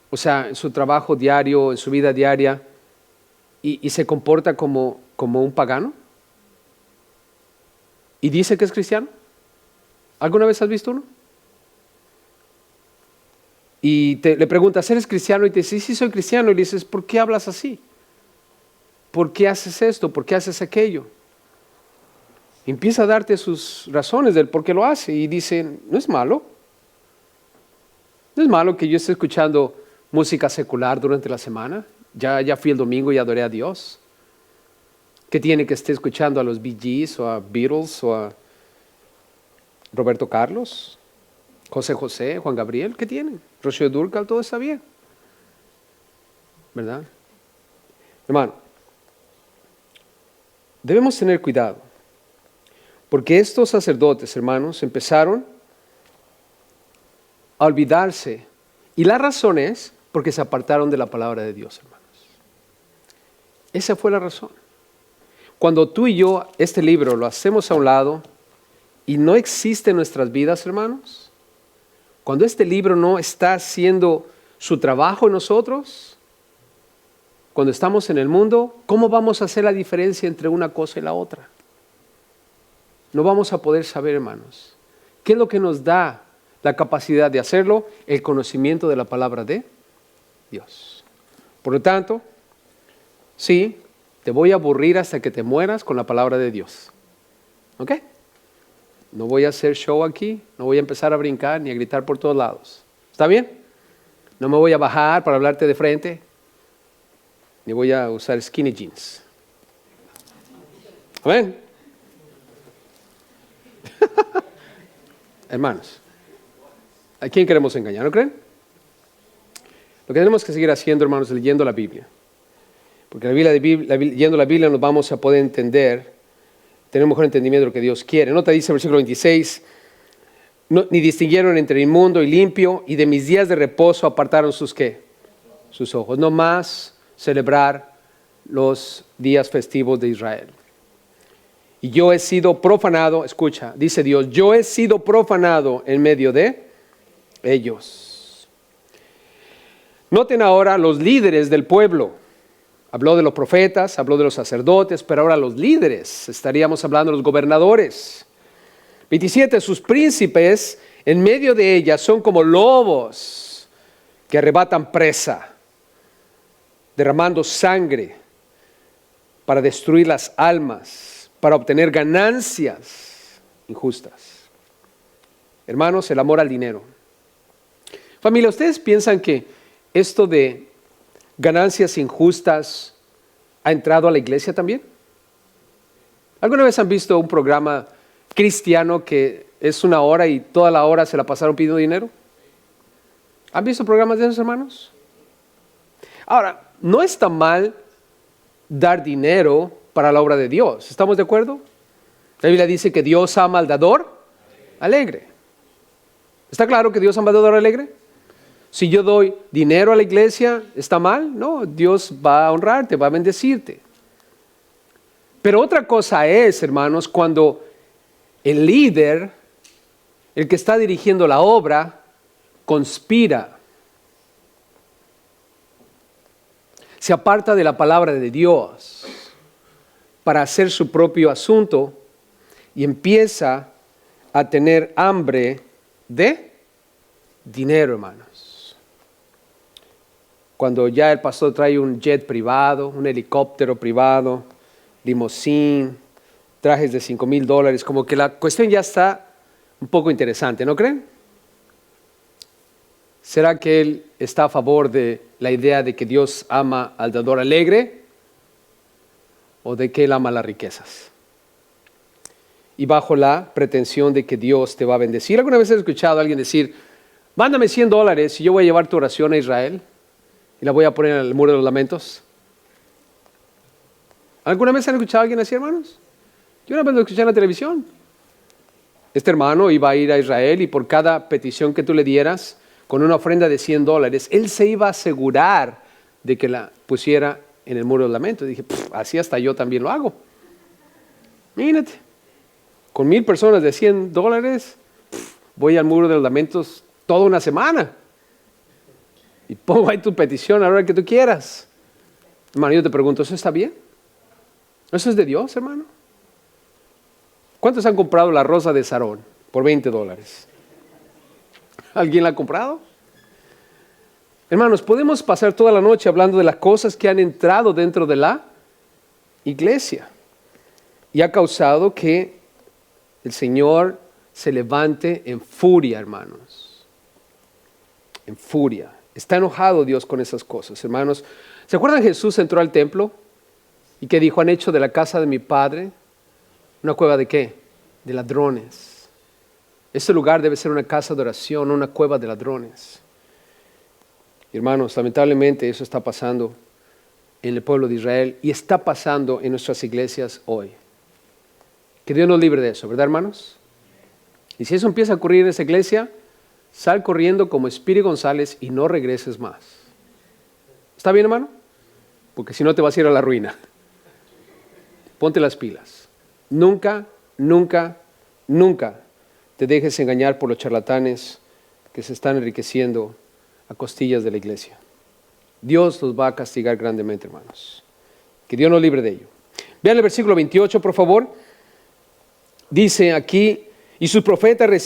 o sea, en su trabajo diario, en su vida diaria, y se comporta como un pagano? ¿Y dice que es cristiano? ¿Alguna vez has visto uno? Y le preguntas, ¿eres cristiano? Y te dice, sí, soy cristiano. Y le dices, ¿por qué hablas así? ¿Por qué haces esto? ¿Por qué haces aquello? Y empieza a darte sus razones del por qué lo hace. Y dice, no es malo. No es malo que yo esté escuchando música secular durante la semana. Ya fui el domingo y adoré a Dios. ¿Qué tiene que esté escuchando a los Bee Gees o a Beatles o a Roberto Carlos, José José, Juan Gabriel? ¿Qué tienen? Rocío Dúrcal, todo está bien. ¿Verdad? Hermano, debemos tener cuidado. Porque estos sacerdotes, hermanos, empezaron a olvidarse. Y la razón es porque se apartaron de la palabra de Dios, hermanos. Esa fue la razón. Cuando tú y yo este libro lo hacemos a un lado y no existe en nuestras vidas, hermanos, cuando este libro no está haciendo su trabajo en nosotros, cuando estamos en el mundo, ¿cómo vamos a hacer la diferencia entre una cosa y la otra? No vamos a poder saber, hermanos. ¿Qué es lo que nos da la capacidad de hacerlo? El conocimiento de la palabra de Dios. Por lo tanto, sí, te voy a aburrir hasta que te mueras con la palabra de Dios. ¿Ok? No voy a hacer show aquí, no voy a empezar a brincar ni a gritar por todos lados. ¿Está bien? No me voy a bajar para hablarte de frente, ni voy a usar skinny jeans. ¿Amén? Hermanos, ¿a quién queremos engañar? ¿No creen? Lo que tenemos que seguir haciendo, hermanos, es leyendo la Biblia. Porque leyendo la Biblia nos vamos a poder entender, tener un mejor entendimiento de lo que Dios quiere. Nota, dice el versículo 26, ni distinguieron entre inmundo y limpio, y de mis días de reposo apartaron sus ¿qué? Sus ojos. No más celebrar los días festivos de Israel. Y yo he sido profanado, escucha, dice Dios, yo he sido profanado en medio de ellos. Noten ahora los líderes del pueblo. Habló de los profetas, habló de los sacerdotes, pero ahora los líderes, estaríamos hablando de los gobernadores. 27, sus príncipes en medio de ellas son como lobos que arrebatan presa, derramando sangre para destruir las almas, para obtener ganancias injustas. Hermanos, el amor al dinero. Familia, ¿ustedes piensan que esto de ganancias injustas ha entrado a la iglesia también? ¿Alguna vez han visto un programa cristiano que es 1 hora y toda la hora se la pasaron pidiendo dinero? ¿Han visto programas de esos, hermanos? Ahora, no está mal dar dinero para la obra de Dios. ¿Estamos de acuerdo? La Biblia dice que Dios ama al dador alegre. ¿Está claro que Dios ama al dador alegre? Si yo doy dinero a la iglesia, ¿está mal? No, Dios va a honrarte, va a bendecirte. Pero otra cosa es, hermanos, cuando el líder, el que está dirigiendo la obra, conspira, se aparta de la palabra de Dios para hacer su propio asunto y empieza a tener hambre de dinero, hermanos. Cuando ya el pastor trae un jet privado, un helicóptero privado, limusín, trajes de $5,000, como que la cuestión ya está un poco interesante, ¿no creen? ¿Será que él está a favor de la idea de que Dios ama al dador alegre o de que él ama las riquezas? Y bajo la pretensión de que Dios te va a bendecir. ¿Alguna vez has escuchado a alguien decir, mándame $100 y yo voy a llevar tu oración a Israel y la voy a poner en el muro de los lamentos? ¿Alguna vez han escuchado a alguien así, hermanos? Yo una vez lo escuché en la televisión. Este hermano iba a ir a Israel y por cada petición que tú le dieras, con una ofrenda de $100, él se iba a asegurar de que la pusiera en el muro de los lamentos. Y dije, así hasta yo también lo hago. Mírate, con 1,000 personas de $100, voy al muro de los lamentos toda una semana. Y pongo ahí tu petición a la hora que tú quieras. Hermano, yo te pregunto, ¿eso está bien? ¿Eso es de Dios, hermano? ¿Cuántos han comprado la rosa de Sarón por $20? ¿Alguien la ha comprado? Hermanos, podemos pasar toda la noche hablando de las cosas que han entrado dentro de la iglesia y ha causado que el Señor se levante en furia, hermanos. En furia. Está enojado Dios con esas cosas, hermanos. ¿Se acuerdan? Jesús entró al templo y que dijo, han hecho de la casa de mi padre una cueva de ¿qué? De ladrones. Este lugar debe ser una casa de oración, no una cueva de ladrones. Hermanos, lamentablemente eso está pasando en el pueblo de Israel y está pasando en nuestras iglesias hoy. Que Dios nos libre de eso, ¿verdad, hermanos? Y si eso empieza a ocurrir en esa iglesia, sal corriendo como Espíritu González y no regreses más. ¿Está bien, hermano? Porque si no te vas a ir a la ruina. Ponte las pilas. Nunca, nunca, nunca te dejes engañar por los charlatanes que se están enriqueciendo a costillas de la iglesia. Dios los va a castigar grandemente, hermanos. Que Dios nos libre de ello. Vean el versículo 28, por favor. Dice aquí, y sus profetas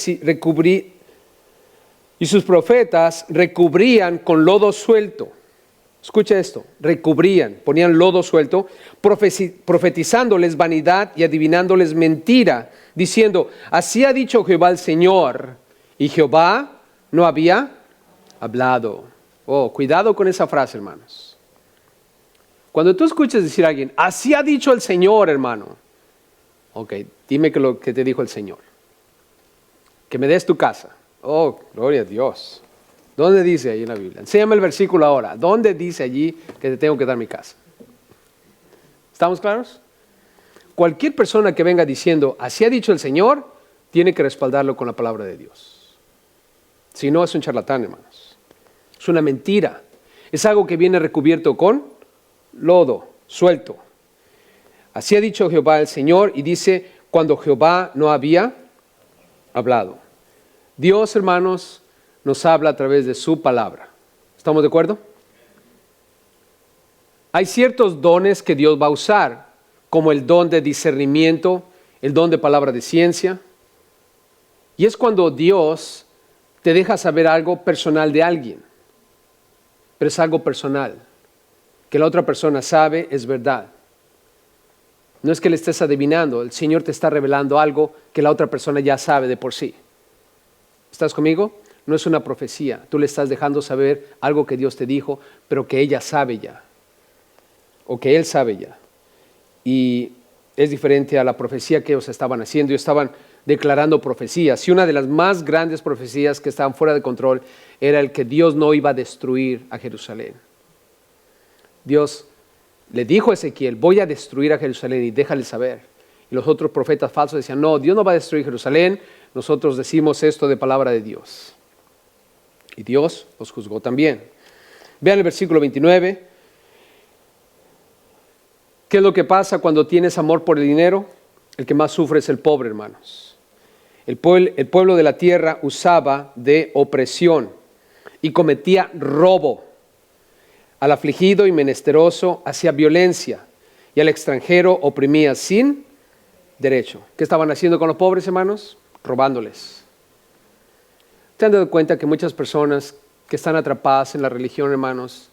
recubrían con lodo suelto. Escucha esto, recubrían, ponían lodo suelto, profetizándoles vanidad y adivinándoles mentira, diciendo, así ha dicho Jehová el Señor, y Jehová no había hablado. Oh, cuidado con esa frase, hermanos. Cuando tú escuchas decir a alguien, así ha dicho el Señor, hermano. Ok, dime que lo que te dijo el Señor. Que me des tu casa. Oh, gloria a Dios. ¿Dónde dice ahí en la Biblia? Enséñame el versículo ahora. ¿Dónde dice allí que te tengo que dar mi casa? ¿Estamos claros? Cualquier persona que venga diciendo, así ha dicho el Señor, tiene que respaldarlo con la palabra de Dios. Si no, es un charlatán, hermanos. Es una mentira. Es algo que viene recubierto con lodo, suelto. Así ha dicho Jehová el Señor, y dice, cuando Jehová no había hablado. Dios, hermanos, nos habla a través de su palabra. ¿Estamos de acuerdo? Hay ciertos dones que Dios va a usar, como el don de discernimiento, el don de palabra de ciencia. Y es cuando Dios te deja saber algo personal de alguien. Pero es algo personal. Que la otra persona sabe, es verdad. No es que le estés adivinando, el Señor te está revelando algo que la otra persona ya sabe de por sí. ¿Estás conmigo? No es una profecía, tú le estás dejando saber algo que Dios te dijo, pero que ella sabe ya, o que él sabe ya. Y es diferente a la profecía que ellos estaban haciendo. Ellos estaban declarando profecías. Y una de las más grandes profecías que estaban fuera de control era el que Dios no iba a destruir a Jerusalén. Dios le dijo a Ezequiel, voy a destruir a Jerusalén y déjale saber. Y los otros profetas falsos decían, no, Dios no va a destruir Jerusalén, nosotros decimos esto de palabra de Dios. Y Dios los juzgó también. Vean el versículo 29. ¿Qué es lo que pasa cuando tienes amor por el dinero? El que más sufre es el pobre, hermanos. El pueblo de la tierra usaba de opresión y cometía robo. Al afligido y menesteroso hacía violencia y al extranjero oprimía sin derecho. ¿Qué estaban haciendo con los pobres, hermanos? Robándoles. ¿Se han dado cuenta que muchas personas que están atrapadas en la religión, hermanos,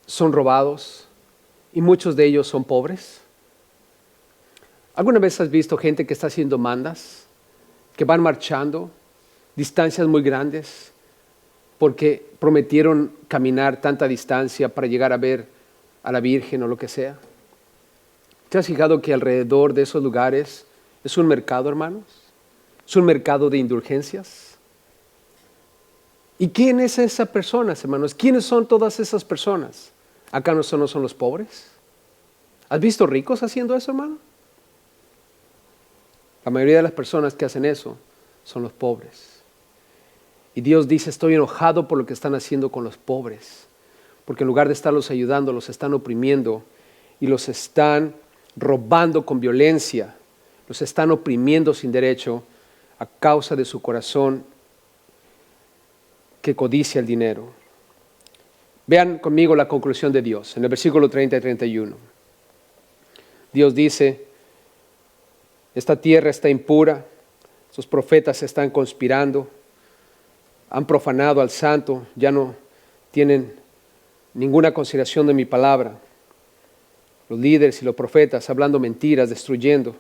son robados y muchos de ellos son pobres? ¿Alguna vez has visto gente que está haciendo mandas, que van marchando distancias muy grandes porque prometieron caminar tanta distancia para llegar a ver a la Virgen o lo que sea? ¿Te has fijado que alrededor de esos lugares es un mercado, hermanos? Es un mercado de indulgencias. ¿Y quién es esas personas, hermanos? ¿Quiénes son todas esas personas? ¿Acá no son los pobres? ¿Has visto ricos haciendo eso, hermano? La mayoría de las personas que hacen eso son los pobres. Y Dios dice, estoy enojado por lo que están haciendo con los pobres, porque en lugar de estarlos ayudando, los están oprimiendo y los están robando con violencia, los están oprimiendo sin derecho a causa de su corazón que codicia el dinero. Vean conmigo la conclusión de Dios en el versículo 30 y 31. Dios dice, esta tierra está impura, sus profetas están conspirando, han profanado al santo, ya no tienen ninguna consideración de mi palabra. Los líderes y los profetas hablando mentiras, destruyendo.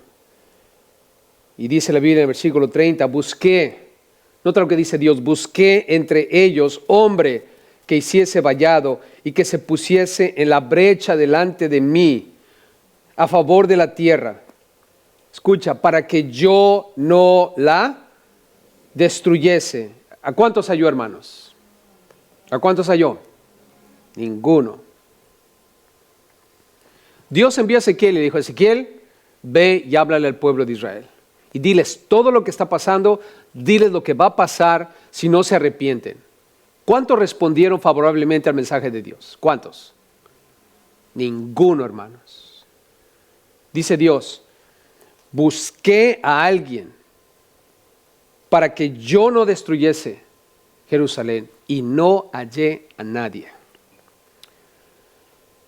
Y dice la Biblia en el versículo 30, busqué, nota lo que dice Dios, busqué entre ellos hombre que hiciese vallado y que se pusiese en la brecha delante de mí a favor de la tierra. Escucha, para que yo no la destruyese. ¿A cuántos halló, hermanos? ¿A cuántos halló? Ninguno. Dios envió a Ezequiel y le dijo, Ezequiel, ve y háblale al pueblo de Israel. Y diles todo lo que está pasando, diles lo que va a pasar si no se arrepienten. ¿Cuántos respondieron favorablemente al mensaje de Dios? ¿Cuántos? Ninguno, hermanos. Dice Dios, busqué a alguien para que yo no destruyese Jerusalén y no hallé a nadie.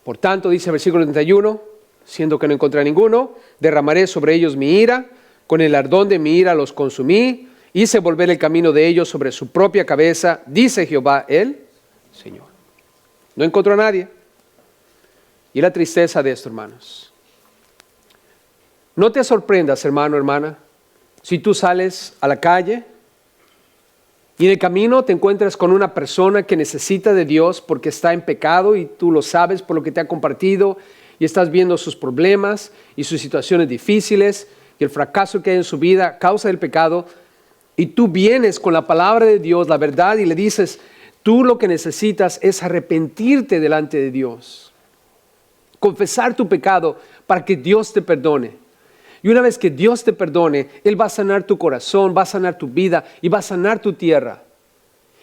Por tanto, dice el versículo 31, siendo que no encontré a ninguno, derramaré sobre ellos mi ira, con el ardón de mi ira los consumí, hice volver el camino de ellos sobre su propia cabeza, dice Jehová el Señor. No encontró a nadie. Y la tristeza de esto, hermanos. No te sorprendas, hermano, hermana, si tú sales a la calle y en el camino te encuentras con una persona que necesita de Dios porque está en pecado y tú lo sabes por lo que te ha compartido y estás viendo sus problemas y sus situaciones difíciles y el fracaso que hay en su vida a causa del pecado, y tú vienes con la palabra de Dios, la verdad, y le dices, tú lo que necesitas es arrepentirte delante de Dios, confesar tu pecado para que Dios te perdone. Y una vez que Dios te perdone, Él va a sanar tu corazón, va a sanar tu vida y va a sanar tu tierra.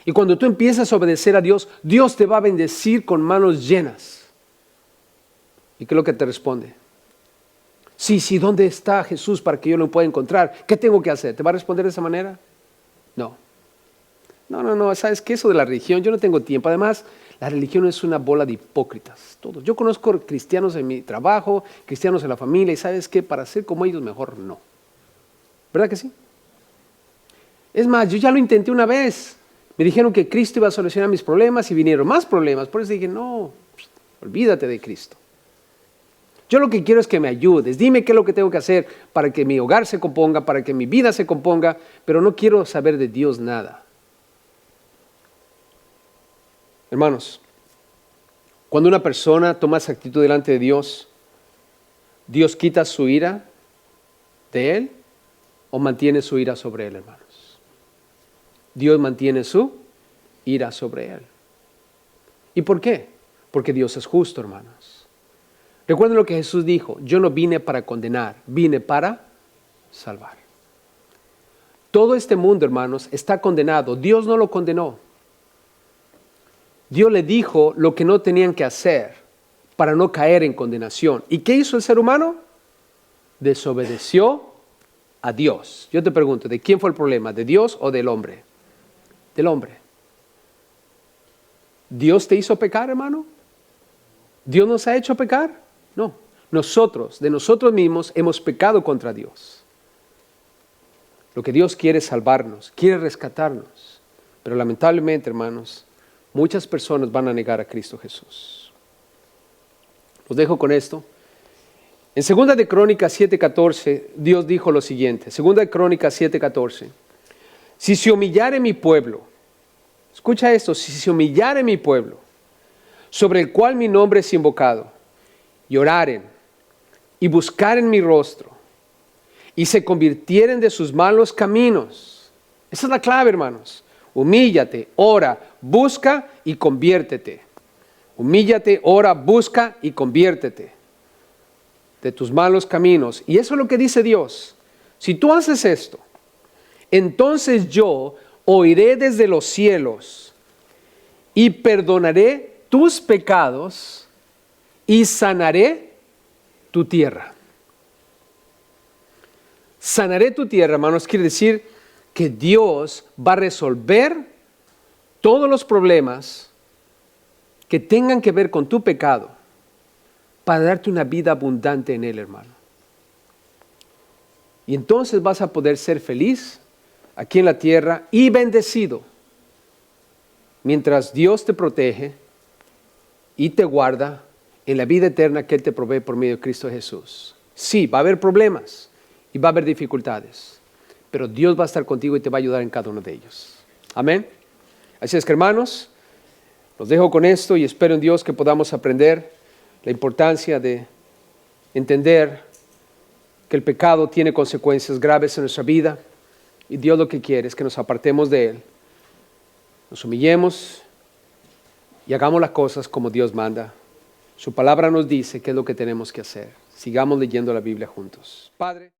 Y cuando tú empiezas a obedecer a Dios, Dios te va a bendecir con manos llenas. ¿Y qué es lo que te responde? Sí, ¿dónde está Jesús para que yo lo pueda encontrar? ¿Qué tengo que hacer? ¿Te va a responder de esa manera? No, ¿sabes qué? Eso de la religión, yo no tengo tiempo. Además, la religión es una bola de hipócritas, todos. Yo conozco cristianos en mi trabajo, cristianos en la familia, y ¿sabes qué? Para ser como ellos, mejor no. ¿Verdad que sí? Es más, yo ya lo intenté una vez. Me dijeron que Cristo iba a solucionar mis problemas y vinieron más problemas. Por eso dije, no, olvídate de Cristo. Yo lo que quiero es que me ayudes. Dime qué es lo que tengo que hacer para que mi hogar se componga, para que mi vida se componga, pero no quiero saber de Dios nada. Hermanos, Cuando una persona toma esa actitud delante de Dios, ¿Dios quita su ira de él o mantiene su ira sobre él, hermanos? Dios mantiene su ira sobre él. ¿Y por qué? Porque Dios es justo, hermanos. Recuerden lo que Jesús dijo: yo no vine para condenar, vine para salvar. Todo este mundo, hermanos, está condenado. Dios no lo condenó. Dios le dijo lo que no tenían que hacer para no caer en condenación. ¿Y qué hizo el ser humano? Desobedeció a Dios. Yo te pregunto, ¿de quién fue el problema? ¿De Dios o del hombre? Del hombre. ¿Dios te hizo pecar, hermano? ¿Dios nos ha hecho pecar? No. Nosotros, de nosotros mismos, hemos pecado contra Dios. Lo que Dios quiere es salvarnos, quiere rescatarnos. Pero lamentablemente, hermanos, muchas personas van a negar a Cristo Jesús. Los dejo con esto. En 2 de Crónicas 7:14, Dios dijo lo siguiente. 2 de Crónicas 7:14. Si se humillare mi pueblo, escucha esto, si se humillare mi pueblo, sobre el cual mi nombre es invocado, y oraren, y buscaren mi rostro, y se convirtieren de sus malos caminos. Esa es la clave, hermanos. Humíllate, ora, busca y conviértete. Humíllate, ora, busca y conviértete de tus malos caminos. Y eso es lo que dice Dios. Si tú haces esto, entonces yo oiré desde los cielos y perdonaré tus pecados y sanaré tu tierra. Sanaré tu tierra, hermanos, quiere decir que Dios va a resolver todos los problemas que tengan que ver con tu pecado para darte una vida abundante en Él, hermano. Y entonces vas a poder ser feliz aquí en la tierra y bendecido mientras Dios te protege y te guarda en la vida eterna que Él te provee por medio de Cristo Jesús. Sí, va a haber problemas y va a haber dificultades, pero Dios va a estar contigo y te va a ayudar en cada uno de ellos. Amén. Así es que, hermanos, los dejo con esto y espero en Dios que podamos aprender la importancia de entender que el pecado tiene consecuencias graves en nuestra vida y Dios lo que quiere es que nos apartemos de él, nos humillemos y hagamos las cosas como Dios manda. Su palabra nos dice qué es lo que tenemos que hacer. Sigamos leyendo la Biblia juntos. Padre.